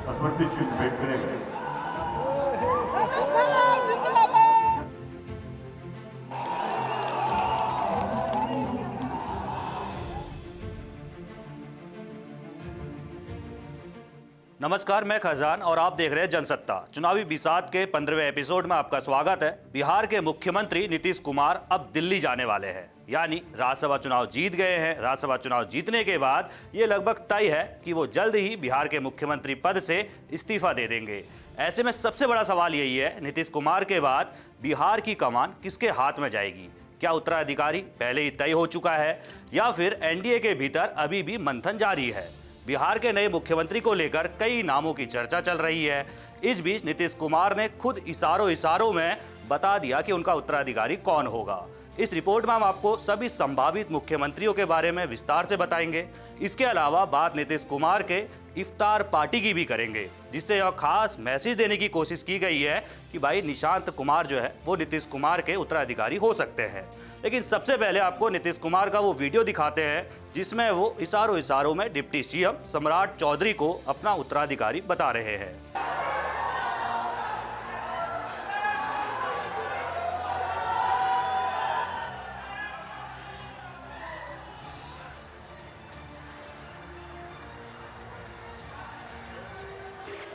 अथॉरिटीची भेट करेंगे। नमस्कार, मैं खजान और आप देख रहे हैं जनसत्ता। चुनावी बिसात के 15वें एपिसोड में आपका स्वागत है। बिहार के मुख्यमंत्री नीतीश कुमार अब दिल्ली जाने वाले हैं, यानी राज्यसभा चुनाव जीत गए हैं। राज्यसभा चुनाव जीतने के बाद ये लगभग तय है कि वो जल्द ही बिहार के मुख्यमंत्री पद से इस्तीफा दे देंगे। ऐसे में सबसे बड़ा सवाल यही है, नीतीश कुमार के बाद बिहार की कमान किसके हाथ में जाएगी? क्या उत्तराधिकारी पहले ही तय हो चुका है या फिर एनडीए के भीतर अभी भी मंथन जारी है? बिहार के नए मुख्यमंत्री को लेकर कई नामों की चर्चा चल रही है। इस बीच नीतीश कुमार ने खुद इशारों में बता दिया कि उनका उत्तराधिकारी कौन होगा। इस रिपोर्ट में हम आपको सभी संभावित मुख्यमंत्रियों के बारे में विस्तार से बताएंगे। इसके अलावा बात नीतीश कुमार के इफ्तार पार्टी की भी करेंगे, जिससे यह खास मैसेज देने की कोशिश की गई है कि भाई निशांत कुमार जो है वो नीतीश कुमार के उत्तराधिकारी हो सकते हैं। लेकिन सबसे पहले आपको नीतीश कुमार का वो वीडियो दिखाते हैं जिसमें वो इशारों में डिप्टी सीएम सम्राट चौधरी को अपना उत्तराधिकारी बता रहे हैं।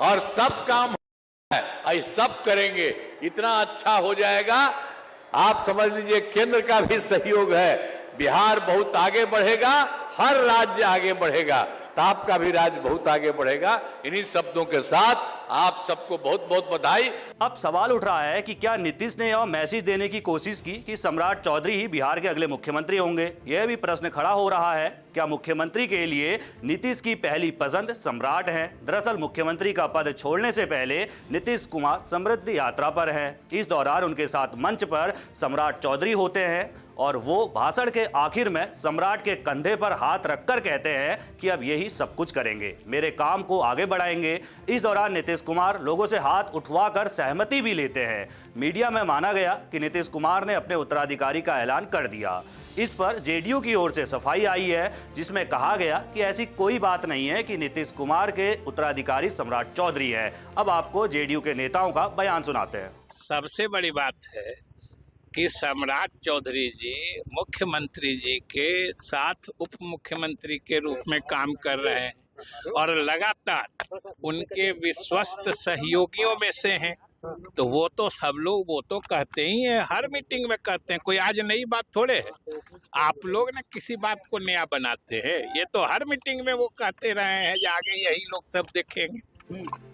और सब काम है, आई सब करेंगे, इतना अच्छा हो जाएगा। आप समझ लीजिए केंद्र का भी सहयोग है, बिहार बहुत आगे बढ़ेगा, हर राज्य आगे बढ़ेगा, तो आपका भी राज्य बहुत आगे बढ़ेगा। इन्हीं शब्दों के साथ आप सबको बहुत बहुत बधाई। अब सवाल उठ रहा है कि क्या नीतीश ने यह मैसेज देने की कोशिश की कि सम्राट चौधरी ही बिहार के अगले मुख्यमंत्री होंगे? यह भी प्रश्न खड़ा हो रहा है। क्या मुख्यमंत्री के लिए नीतीश की पहली पसंद सम्राट है? दरअसल मुख्यमंत्री का पद छोड़ने से पहले नीतीश कुमार समृद्धि यात्रा पर हैं। इस दौरान उनके साथ मंच पर सम्राट चौधरी होते हैं और वो भाषण के आखिर में सम्राट के कंधे पर हाथ रखकर कहते हैं कि अब यही सब कुछ करेंगे, मेरे काम को आगे बढ़ाएंगे। इस दौरान नीतीश कुमार लोगों से हाथ उठवाकर सहमति भी लेते हैं। मीडिया में माना गया कि नीतीश कुमार ने अपने उत्तराधिकारी का ऐलान कर दिया। इस पर जेडीयू की ओर से सफाई आई है, जिसमें कहा गया कि ऐसी कोई बात नहीं है कि नीतीश कुमार के उत्तराधिकारी सम्राट चौधरी है। अब आपको जेडीयू के नेताओं का बयान सुनाते हैं। सबसे बड़ी बात है कि सम्राट चौधरी जी मुख्यमंत्री जी के साथ उप मुख्यमंत्री के रूप में काम कर रहे हैं और लगातार उनके विश्वस्त सहयोगियों में से हैं। तो वो तो सब लोग वो तो कहते ही हैं, हर मीटिंग में कहते हैं, कोई आज नई बात थोड़े है। आप लोग ना किसी बात को नया बनाते हैं, ये तो हर मीटिंग में वो कहते रहे हैं, आगे यही लोग सब देखेंगे।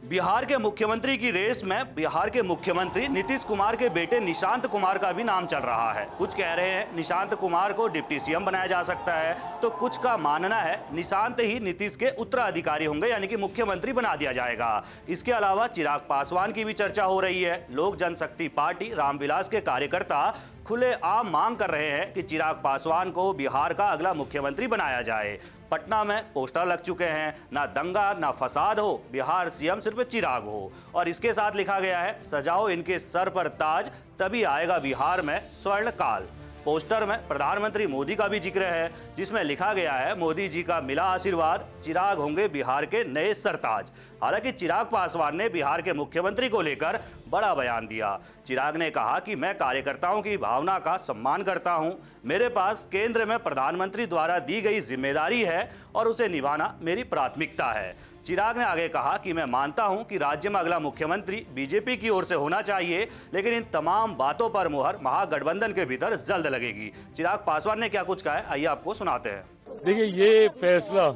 बिहार के मुख्यमंत्री की रेस में बिहार के मुख्यमंत्री नीतीश कुमार के बेटे निशांत कुमार का भी नाम चल रहा है। कुछ कह रहे हैं निशांत कुमार को डिप्टी सीएम बनाया जा सकता है, तो कुछ का मानना है निशांत ही नीतीश के उत्तराधिकारी होंगे, यानी कि मुख्यमंत्री बना दिया जाएगा। इसके अलावा चिराग पासवान की भी चर्चा हो रही है। लोक जनशक्ति पार्टी रामविलास के कार्यकर्ता खुलेआम मांग कर रहे हैं कि चिराग पासवान को बिहार का अगला मुख्यमंत्री बनाया जाए। पटना में पोस्टर लग चुके हैं, ना दंगा ना फसाद हो, बिहार सीएम सिर्फ चिराग हो, और इसके साथ लिखा गया है सजाओ इनके सर पर ताज, तभी आएगा बिहार में स्वर्ण काल। पोस्टर में प्रधानमंत्री मोदी का भी जिक्र है, जिसमें लिखा गया है मोदी जी का मिला आशीर्वाद, चिराग होंगे बिहार के नए सरताज। हालांकि चिराग पासवान ने बिहार के मुख्यमंत्री को लेकर बड़ा बयान दिया। चिराग ने कहा कि मैं कार्यकर्ताओं की भावना का सम्मान करता हूं, मेरे पास केंद्र में प्रधानमंत्री द्वारा दी गई जिम्मेदारी है और उसे निभाना मेरी प्राथमिकता है। चिराग ने आगे कहा कि मैं मानता हूं कि राज्य में अगला मुख्यमंत्री बीजेपी की ओर से होना चाहिए, लेकिन इन तमाम बातों पर मुहर महागठबंधन के भीतर जल्द लगेगी। चिराग पासवान ने क्या कुछ कहा है, आइए आपको सुनाते हैं। देखिए, ये फैसला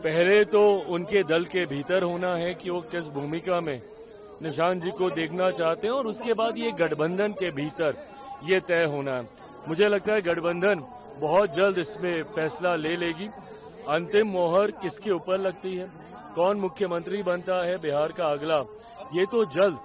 पहले तो उनके दल के भीतर होना है कि वो किस भूमिका में निशांत जी को देखना चाहते हैं, और उसके बाद ये गठबंधन के भीतर ये तय होना है। मुझे लगता है गठबंधन बहुत जल्द इसमें फैसला ले लेगी। अंतिम मोहर किसके ऊपर लगती है, कौन मुख्यमंत्री बनता है बिहार का अगला, ये तो जल्द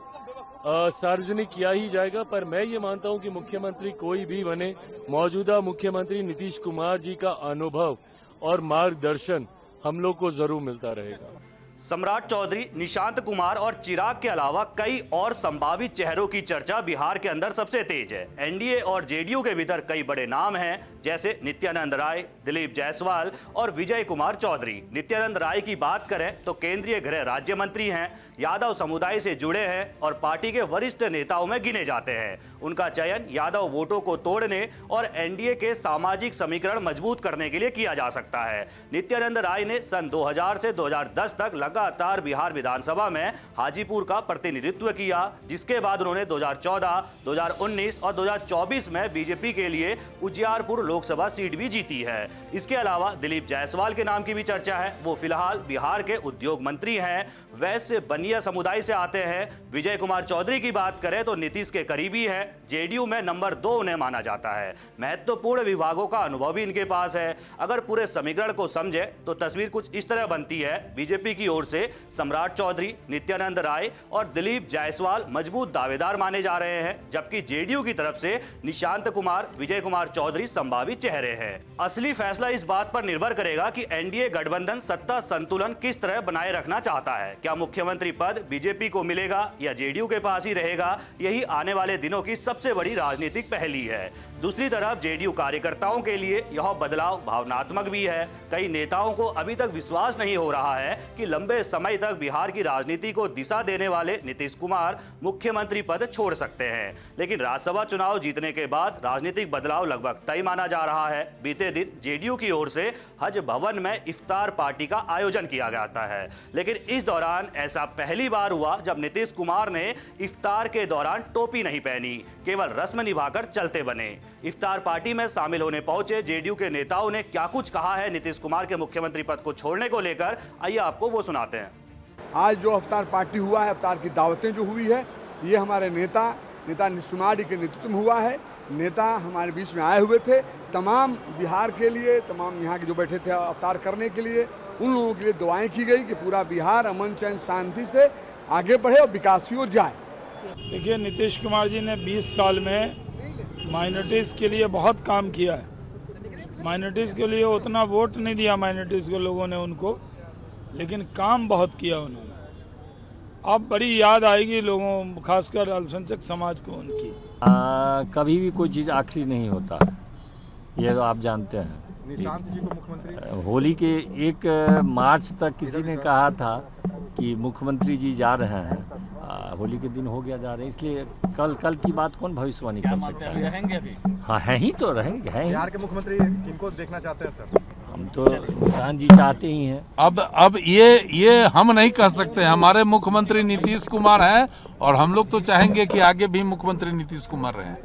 सार्वजनिक किया ही जाएगा। पर मैं ये मानता हूं कि मुख्यमंत्री कोई भी बने, मौजूदा मुख्यमंत्री नीतीश कुमार जी का अनुभव और मार्गदर्शन हम लोग को जरूर मिलता रहेगा। सम्राट चौधरी, निशांत कुमार और चिराग के अलावा कई और संभावित चेहरों की चर्चा बिहार के अंदर सबसे तेज है। एनडीए और जेडीयू के भीतर कई बड़े नाम हैं, जैसे नित्यानंद राय, दिलीप जायसवाल और विजय कुमार चौधरी। नित्यानंद राय की बात करें तो केंद्रीय गृह राज्य मंत्री हैं, यादव समुदाय से जुड़े हैं और पार्टी के वरिष्ठ नेताओं में गिने जाते हैं। उनका चयन यादव वोटों को तोड़ने और एनडीए के सामाजिक समीकरण मजबूत करने के लिए किया जा सकता है। नित्यानंद राय ने सन 2000 से 2010 तक लगातार बिहार विधानसभा में हाजीपुर का प्रतिनिधित्व किया, जिसके बाद उन्होंने 2014, 2019 और 2024 में बीजेपी के लिए उजियारपुर लोकसभा सीट भी जीती है। इसके अलावा दिलीप जायसवाल के नाम की भी चर्चा है। वो फिलहाल बिहार के उद्योग मंत्री हैं, वैश्य बनिया समुदाय से आते हैं। विजय कुमार चौधरी की बात करें तो नीतीश के करीबी हैं, जेडीयू में नंबर 2 उन्हें माना जाता है। महत्वपूर्ण विभागों का अनुभव भी इनके पास है। अगर पूरे समीकरण को समझे तो तस्वीर कुछ इस तरह बनती है। बीजेपी की ओर से सम्राट चौधरी, नित्यानंद राय और दिलीप जायसवाल मजबूत दावेदार माने जा रहे हैं, जबकि जेडीयू की तरफ से निशांत कुमार, विजय कुमार चौधरी संभावित चेहरे हैं। असली फैसला इस बात पर निर्भर करेगा कि एनडीए गठबंधन सत्ता संतुलन किस तरह बनाए रखना चाहता है। क्या मुख्यमंत्री पद बीजेपी को मिलेगा या जेडीयू के पास ही रहेगा? यही आने वाले दिनों की सबसे बड़ी राजनीतिक पहेली है। दूसरी तरफ जेडीयू कार्यकर्ताओं के लिए यह बदलाव भावनात्मक भी है। कई नेताओं को अभी तक विश्वास नहीं हो रहा है कि लंबे समय तक बिहार की राजनीति को दिशा देने वाले नीतीश कुमार मुख्यमंत्री पद छोड़ सकते हैं। लेकिन राज्यसभा चुनाव जीतने के बाद राजनीतिक बदलाव लगभग तय माना जा रहा है। बीते दिन जेडीयू की ओर से हज भवन में इफ्तार पार्टी का आयोजन किया जाता है, लेकिन इस दौरान ऐसा पहली बार हुआ जब नीतीश कुमार ने इफ्तार के दौरान टोपी नहीं पहनी, केवल रस्म निभाकर चलते बने। इफ्तार पार्टी में शामिल होने पहुंचे जेडीयू के नेताओं ने क्या कुछ कहा है नीतीश कुमार के मुख्यमंत्री पद को छोड़ने को लेकर, आइए आपको वो सुनाते हैं। आज जो इफ्तार पार्टी हुआ है, इफ्तार की दावतें जो हुई है, ये हमारे नेता नीतीश कुमार जी के नेतृत्व में हुआ है। नेता हमारे बीच में आए हुए थे, तमाम बिहार के लिए, तमाम यहाँ के जो बैठे थे इफ्तार करने के लिए, उन लोगों के लिए दुआएं की गई कि पूरा बिहार अमन चैन शांति से आगे बढ़े और विकास की ओर जाए। देखिए, नीतीश कुमार जी ने 20 साल में माइनॉरिटीज़ के लिए बहुत काम किया है। माइनॉरिटीज़ के लिए उतना वोट नहीं दिया माइनॉरिटीज़ के लोगों ने उनको, लेकिन काम बहुत किया उन्होंने। अब बड़ी याद आएगी लोगों, खासकर अल्पसंख्यक समाज को उनकी। कभी भी कोई चीज़ आखिरी नहीं होता है, ये तो आप जानते हैं। निशांत जी को मुख्यमंत्री होली के 1 मार्च तक किसी ने कहा था कि मुख्यमंत्री जी जा रहे हैं, होली के दिन हो गया जा रहे हैं, इसलिए कल की बात कौन भविष्यवाणी कर सकता है? रहेंगे अभी? हाँ, हैं ही तो, रहेंगे, हैं ही। बिहार के मुख्यमंत्री किनको देखना चाहते हैं सर? हम तो निशांत जी चाहते ही हैं। अब ये हम नहीं कह सकते। हमारे मुख्यमंत्री नीतीश कुमार हैं और हम लोग तो चाहेंगे कि आगे भी मुख्यमंत्री नीतीश कुमार रहें।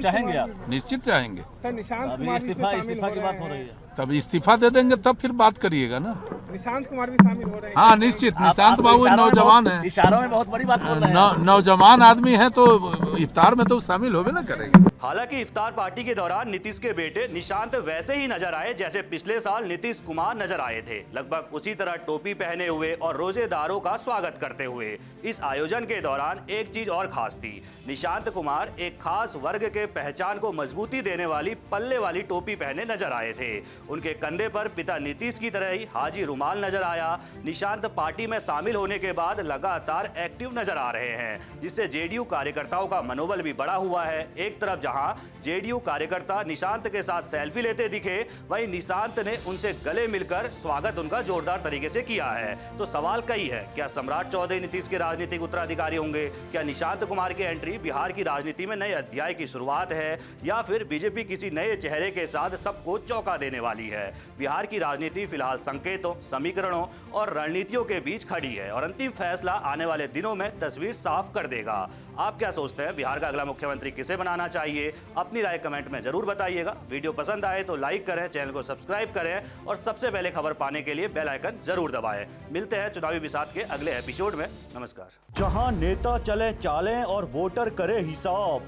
चाहेंगे आप? निश्चित चाहेंगे। सर, निशांत कुमार इस्तीफा की बात हो रही है। तब इस्तीफा दे देंगे तब फिर बात करिएगा ना। निशांत कुमार भी शामिल हो रहे हैं? हाँ, निश्चित। निशांत बाबू नौजवान है, इशारों में बहुत बड़ी बात बोल रहे हैं। नौजवान आदमी है तो इफ्तार में तो शामिल होवे ना करेंगे। हालांकि इफ्तार पार्टी के दौरान नीतीश के बेटे निशांत वैसे ही नजर आए जैसे पिछले साल नीतीश कुमार नजर आए थे, लगभग उसी तरह टोपी पहने हुए और रोजेदारों का स्वागत करते हुए। इस आयोजन के दौरान एक चीज और खास थी, निशांत कुमार एक खास वर्ग के पहचान को मजबूती देने वाली पल्ले वाली टोपी पहने नजर आए थे। उनके कंधे पर पिता नीतीश की तरह ही हाजी रुमाल नजर आया। निशांत पार्टी में शामिल होने के बाद लगातार एक्टिव नजर आ रहे हैं, जिससे जेडीयू कार्यकर्ताओं का मनोबल भी बढ़ा हुआ है। एक तरफ जहां जेडीयू कार्यकर्ता निशांत के साथ सेल्फी लेते दिखे, वहीं निशांत ने उनसे गले मिलकर स्वागत उनका जोरदार तरीके से किया है। तो सवाल कई है, क्या सम्राट चौधरी नीतीश के राजनीतिक उत्तराधिकारी होंगे? क्या निशांत कुमार की एंट्री बिहार की राजनीति में नए अध्याय की शुरुआत है, या फिर बीजेपी किसी नए चेहरे के साथ सबको चौंका देने वाली है? बिहार की राजनीति फिलहाल संकेतों, समीकरणों और रणनीतियों के बीच खड़ी है और अंतिम फैसला आने वाले दिनों में तस्वीर साफ कर देगा। आप क्या सोचते हैं, बिहार का अगला मुख्यमंत्री किसे बनाना चाहिए? अपनी राय कमेंट में जरूर बताइएगा। वीडियो पसंद आए तो लाइक करें, चैनल को सब्सक्राइब करें और सबसे पहले खबर पाने के लिए बेल आइकन जरूर दबाएं। मिलते हैं चुनावी बिसात के अगले एपिसोड में। नमस्कार। जहां नेता चले चालें और वोटर करे हिसाब,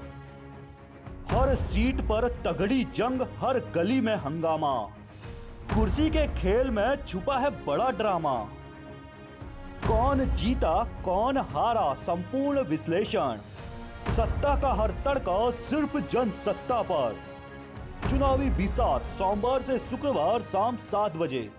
हर सीट पर तगड़ी जंग, हर गली में हंगामा, कुर्सी के खेल में छुपा है बड़ा ड्रामा। कौन जीता कौन हारा, संपूर्ण विश्लेषण, सत्ता का हर तड़का सिर्फ जनसत्ता पर। चुनावी बिसात सोमवार से शुक्रवार शाम 7 बजे।